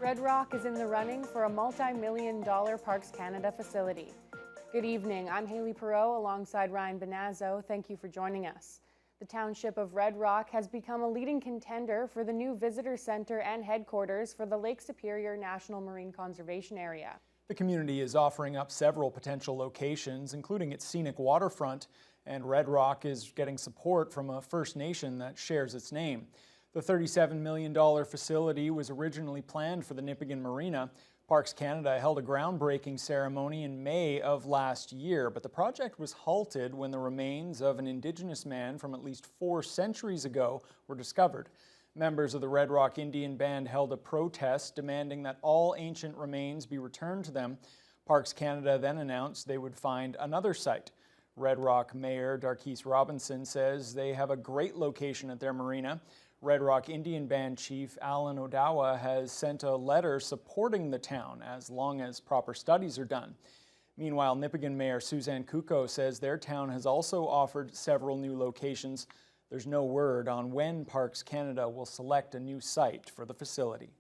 Red Rock is in the running for a multi-million-dollar Parks Canada facility. Good evening, I'm Haley Perreault alongside Ryan Benazzo. Thank you for joining us. The township of Red Rock has become a leading contender for the new visitor center and headquarters for the Lake Superior National Marine Conservation Area. The community is offering up several potential locations, including its scenic waterfront, and Red Rock is getting support from a First Nation that shares its name. The $37 million facility was originally planned for the Nipigon Marina. Parks Canada held a groundbreaking ceremony in May of last year, but the project was halted when the remains of an Indigenous man from at least 4 centuries ago were discovered. Members of the Red Rock Indian Band held a protest demanding that all ancient remains be returned to them. Parks Canada then announced they would find another site. Red Rock Mayor Darkis Robinson says they have a great location at their marina. Red Rock Indian Band Chief Alan Odawa has sent a letter supporting the town as long as proper studies are done. Meanwhile, Nipigon Mayor Suzanne Kuko says their town has also offered several new locations. There's no word on when Parks Canada will select a new site for the facility.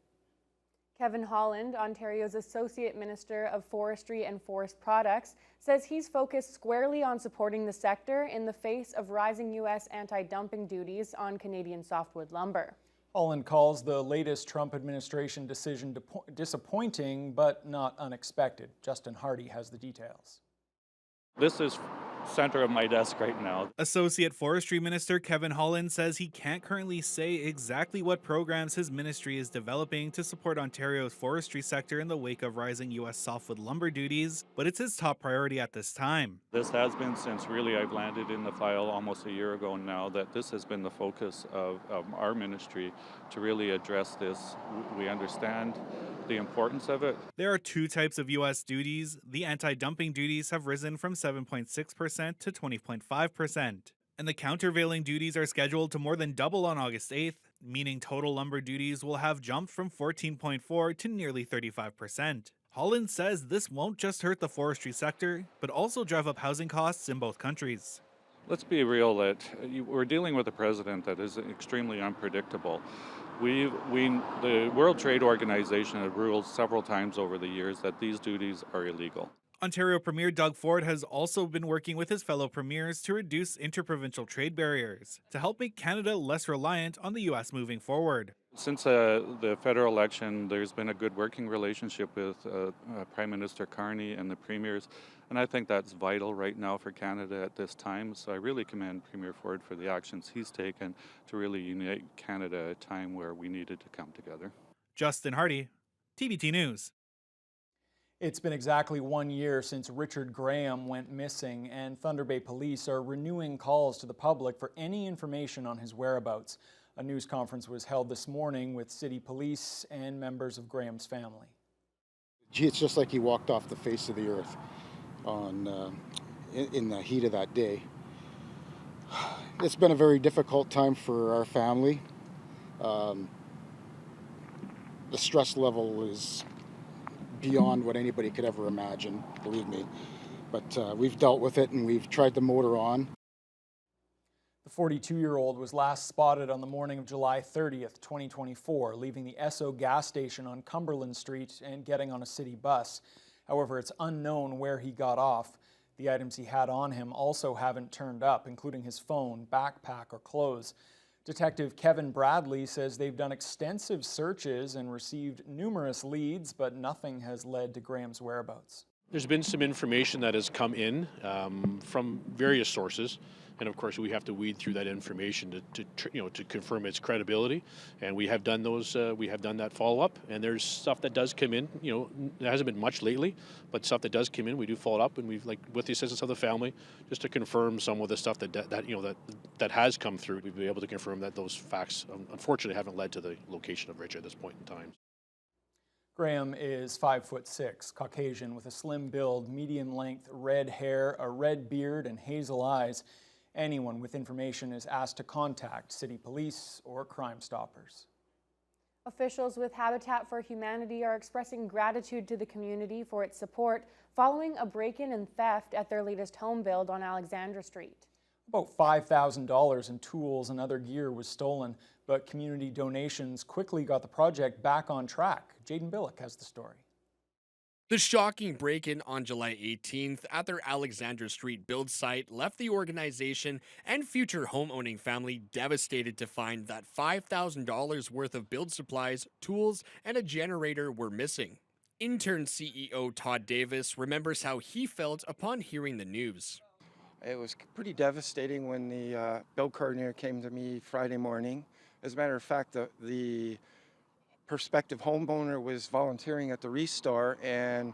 Kevin Holland, Ontario's Associate Minister of Forestry and Forest Products, says he's focused squarely on supporting the sector in the face of rising U.S. anti-dumping duties on Canadian softwood lumber. Holland calls the latest Trump administration decision disappointing but not unexpected. Justin Hardy has the details. This is center of my desk right now. Associate Forestry Minister Kevin Holland says he can't currently say exactly what programs his ministry is developing to support Ontario's forestry sector in the wake of rising U.S. softwood lumber duties, but it's his top priority at this time. This has been since really I've landed in the file almost a year ago now that this has been the focus of our ministry to really address this. We understand the importance of it. There are 2 types of U.S. duties. The anti-dumping duties have risen from 7.6% to 20.5%. And the countervailing duties are scheduled to more than double on August 8th, meaning total lumber duties will have jumped from 14.4% to nearly 35%. Holland says this won't just hurt the forestry sector, but also drive up housing costs in both countries. Let's be real that we're dealing with a president that is extremely unpredictable. The World Trade Organization has ruled several times over the years that these duties are illegal. Ontario Premier Doug Ford has also been working with his fellow premiers to reduce interprovincial trade barriers to help make Canada less reliant on the U.S. moving forward. Since the federal election, there's been a good working relationship with Prime Minister Carney and the premiers, and I think that's vital right now for Canada at this time. So I really commend Premier Ford for the actions he's taken to really unite Canada at a time where we needed to come together. Justin Hardy, TBT News. It's been exactly 1 year since Richard Graham went missing, and Thunder Bay Police are renewing calls to the public for any information on his whereabouts. A news conference was held this morning with city police and members of Graham's family. Gee, it's just like he walked off the face of the earth in the heat of that day. It's been a very difficult time for our family. The stress level is beyond what anybody could ever imagine, believe me. But we've dealt with it and we've tried to motor on. The 42-year-old was last spotted on the morning of July 30th, 2024, leaving the Esso gas station on Cumberland Street and getting on a city bus. However, it's unknown where he got off. The items he had on him also haven't turned up, including his phone, backpack, or clothes. Detective Kevin Bradley says they've done extensive searches and received numerous leads, but nothing has led to Graham's whereabouts. There's been some information that has come in from various sources, and of course we have to weed through that information to confirm its credibility. And we have done those. We have done that follow up. And there's stuff that does come in. There hasn't been much lately, but stuff that does come in, we do follow up, and we've with the assistance of the family, just to confirm some of the stuff that has come through. We've been able to confirm that those facts unfortunately haven't led to the location of Rich at this point in time. Graham is 5'6", Caucasian with a slim build, medium-length red hair, a red beard, and hazel eyes. Anyone with information is asked to contact City Police or Crime Stoppers. Officials with Habitat for Humanity are expressing gratitude to the community for its support following a break-in and theft at their latest home build on Alexandra Street. About $5,000 in tools and other gear was stolen, but community donations quickly got the project back on track. Jaden Billick has the story. The shocking break-in on July 18th at their Alexandra Street build site left the organization and future home-owning family devastated to find that $5,000 worth of build supplies, tools, and a generator were missing. Intern CEO Todd Davis remembers how he felt upon hearing the news. It was pretty devastating when the build coordinator came to me Friday morning. As a matter of fact, the prospective homeowner was volunteering at the restore, and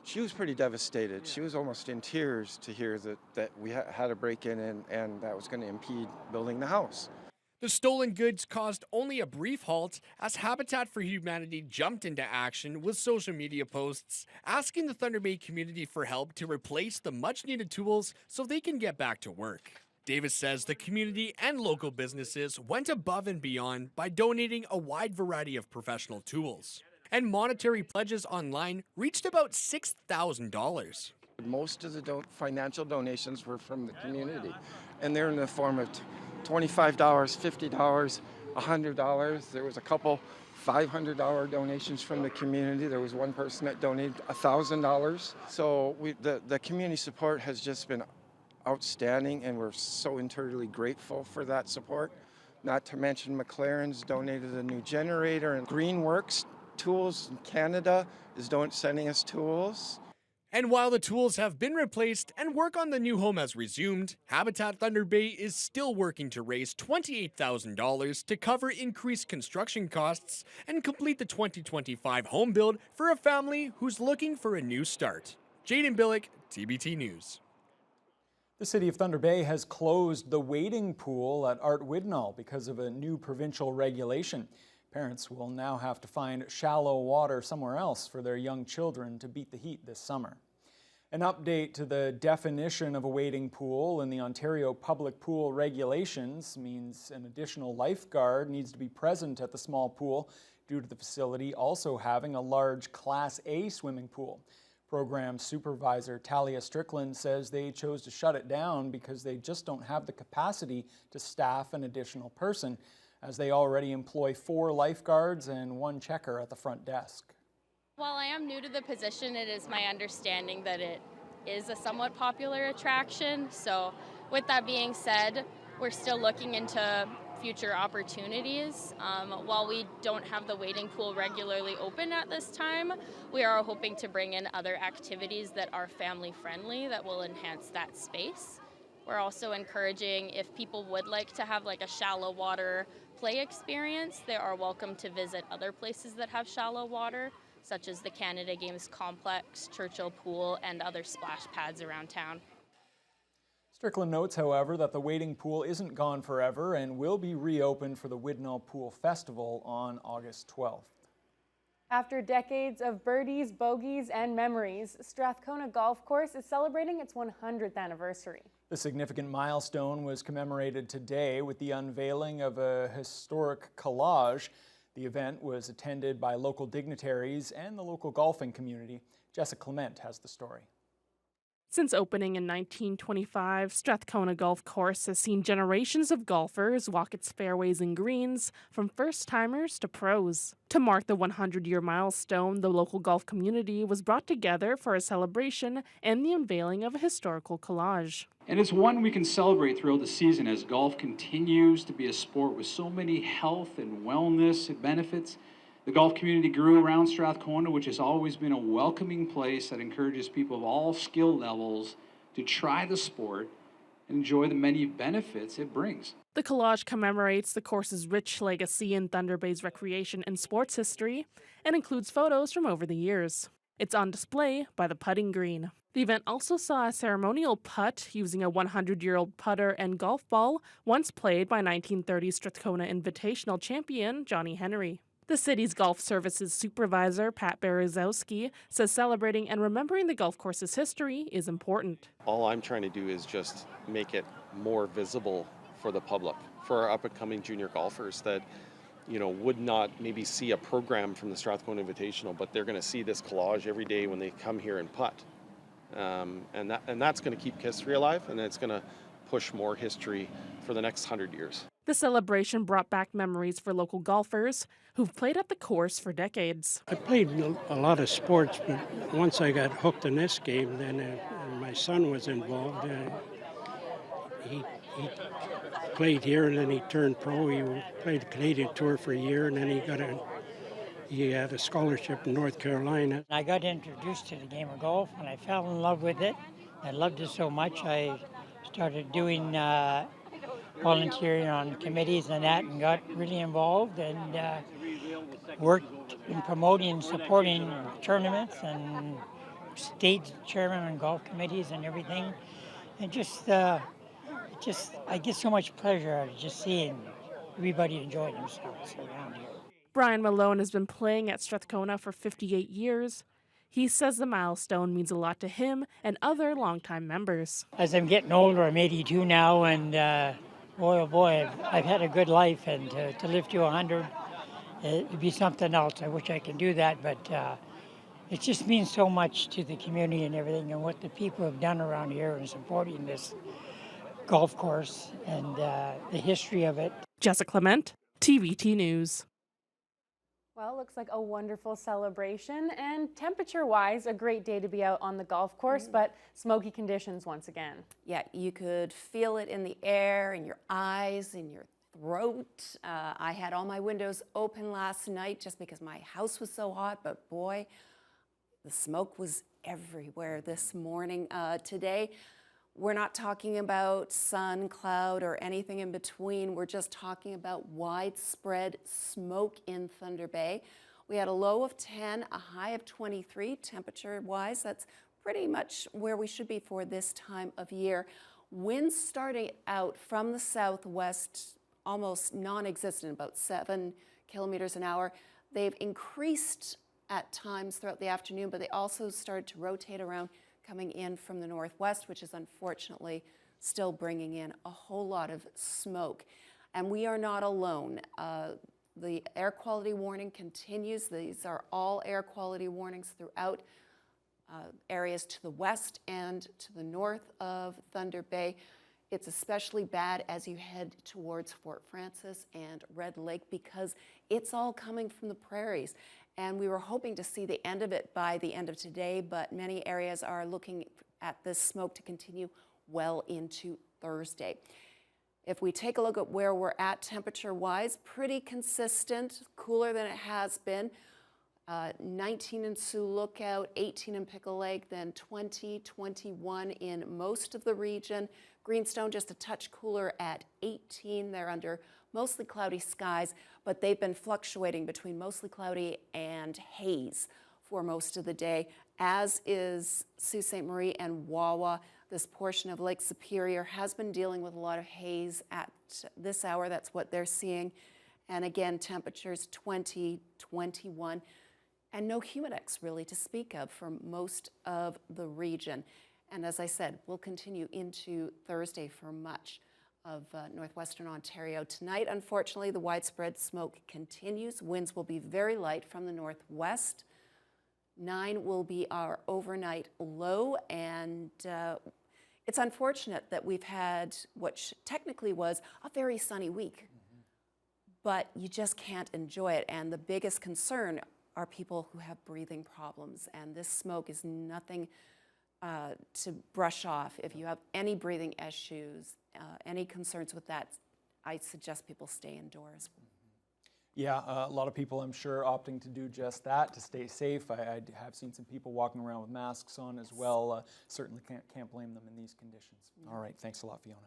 she was pretty devastated. She was almost in tears to hear that we had a break-in and that was going to impede building the house. The stolen goods caused only a brief halt as Habitat for Humanity jumped into action with social media posts asking the Thunder Bay community for help to replace the much-needed tools so they can get back to work. Davis says the community and local businesses went above and beyond by donating a wide variety of professional tools. And monetary pledges online reached about $6,000. Most of the financial donations were from the community, and they're in the form of $25, $50, $100. There was a couple $500 donations from the community. There was one person that donated $1,000. So the community support has just been outstanding, and we're so eternally grateful for that support. Not to mention McLaren's donated a new generator, and Greenworks Tools in Canada is sending us tools. And while the tools have been replaced and work on the new home has resumed, Habitat Thunder Bay is still working to raise $28,000 to cover increased construction costs and complete the 2025 home build for a family who's looking for a new start. Jaden Billick, TBT News. The City of Thunder Bay has closed the wading pool at Art Widnall because of a new provincial regulation. Parents will now have to find shallow water somewhere else for their young children to beat the heat this summer. An update to the definition of a wading pool in the Ontario Public Pool Regulations means an additional lifeguard needs to be present at the small pool due to the facility also having a large Class A swimming pool. Program Supervisor Talia Strickland says they chose to shut it down because they just don't have the capacity to staff an additional person, as they already employ 4 lifeguards and 1 checker at the front desk. While I am new to the position, it is my understanding that it is a somewhat popular attraction. So with that being said, we're still looking into future opportunities. While we don't have the wading pool regularly open at this time, we are hoping to bring in other activities that are family friendly that will enhance that space. We're also encouraging, if people would like to have like a shallow water play experience, they are welcome to visit other places that have shallow water, such as the Canada Games Complex, Churchill Pool, and other splash pads around town. Strickland notes, however, that the wading pool isn't gone forever and will be reopened for the Widnall Pool Festival on August 12th. After decades of birdies, bogeys, and memories, Strathcona Golf Course is celebrating its 100th anniversary. The significant milestone was commemorated today with the unveiling of a historic collage. The event was attended by local dignitaries and the local golfing community. Jessica Clement has the story. Since opening in 1925, Strathcona Golf Course has seen generations of golfers walk its fairways and greens, from first-timers to pros. To mark the 100-year milestone, the local golf community was brought together for a celebration and the unveiling of a historical collage. And it's one we can celebrate throughout the season as golf continues to be a sport with so many health and wellness benefits. The golf community grew around Strathcona, which has always been a welcoming place that encourages people of all skill levels to try the sport and enjoy the many benefits it brings. The collage commemorates the course's rich legacy in Thunder Bay's recreation and sports history and includes photos from over the years. It's on display by the putting green. The event also saw a ceremonial putt using a 100-year-old putter and golf ball once played by 1930s Strathcona Invitational champion Johnny Henry. The city's golf services supervisor, Pat Berezowski, says celebrating and remembering the golf course's history is important. All I'm trying to do is just make it more visible for the public, for our up-and-coming junior golfers that, would not maybe see a program from the Strathcona Invitational, but they're going to see this collage every day when they come here and putt. And that's going to keep history alive, and it's going to push more history for the next 100 years. The celebration brought back memories for local golfers who've played at the course for decades. I played a lot of sports, but once I got hooked in this game, then my son was involved. He played here, and then he turned pro. He played the Canadian Tour for a year, and then he had a scholarship in North Carolina. I got introduced to the game of golf, and I fell in love with it. I loved it so much, I started doing volunteering on committees and that, and got really involved and worked in promoting and supporting tournaments and state chairman on golf committees and everything. And I get so much pleasure out of just seeing everybody enjoy themselves around here. Brian Malone has been playing at Strathcona for 58 years. He says the milestone means a lot to him and other longtime members. As I'm getting older, I'm 82 now, and boy, oh boy, I've had a good life, and to live to 100, it'd be something else. I wish I could do that, but it just means so much to the community and everything, and what the people have done around here in supporting this golf course and the history of it. Jessica Clement, TBT News. Well, looks like a wonderful celebration, and temperature-wise, a great day to be out on the golf course, but smoky conditions once again. Yeah, you could feel it in the air, in your eyes, in your throat. I had all my windows open last night just because my house was so hot, but boy, the smoke was everywhere this morning. Today, we're not talking about sun, cloud, or anything in between. We're just talking about widespread smoke in Thunder Bay. We had a low of 10, a high of 23 temperature-wise. That's pretty much where we should be for this time of year. Winds starting out from the southwest, almost non-existent, about 7 kilometers an hour. They've increased at times throughout the afternoon, but they also started to rotate around, coming in from the northwest, which is unfortunately still bringing in a whole lot of smoke. And we are not alone. The air quality warning continues. These are all air quality warnings throughout areas to the west and to the north of Thunder Bay. It's especially bad as you head towards Fort Frances and Red Lake, because it's all coming from the prairies. And we were hoping to see the end of it by the end of today, but many areas are looking at this smoke to continue well into Thursday. If we take a look at where we're at temperature-wise, pretty consistent, cooler than it has been. 19 in Sioux Lookout, 18 in Pickle Lake, then 20, 21 in most of the region. Greenstone just a touch cooler at 18. They're under mostly cloudy skies, but they've been fluctuating between mostly cloudy and haze for most of the day, as is Sault Ste. Marie and Wawa. This portion of Lake Superior has been dealing with a lot of haze at this hour. That's what they're seeing. And again, temperatures 20, 21, and no humidex really to speak of for most of the region. And as I said, we'll continue into Thursday for much of northwestern Ontario. Tonight, unfortunately, the widespread smoke continues. Winds will be very light from the northwest. 9 will be our overnight low, and it's unfortunate that we've had what technically was a very sunny week, but you just can't enjoy it. And the biggest concern are people who have breathing problems, and this smoke is nothing to brush off. If you have any breathing issues, any concerns with that, I suggest people stay indoors. Yeah, a lot of people, I'm sure, opting to do just that, to stay safe. I have seen some people walking around with masks on as well. Certainly can't blame them in these conditions. All right, thanks a lot, Fiona.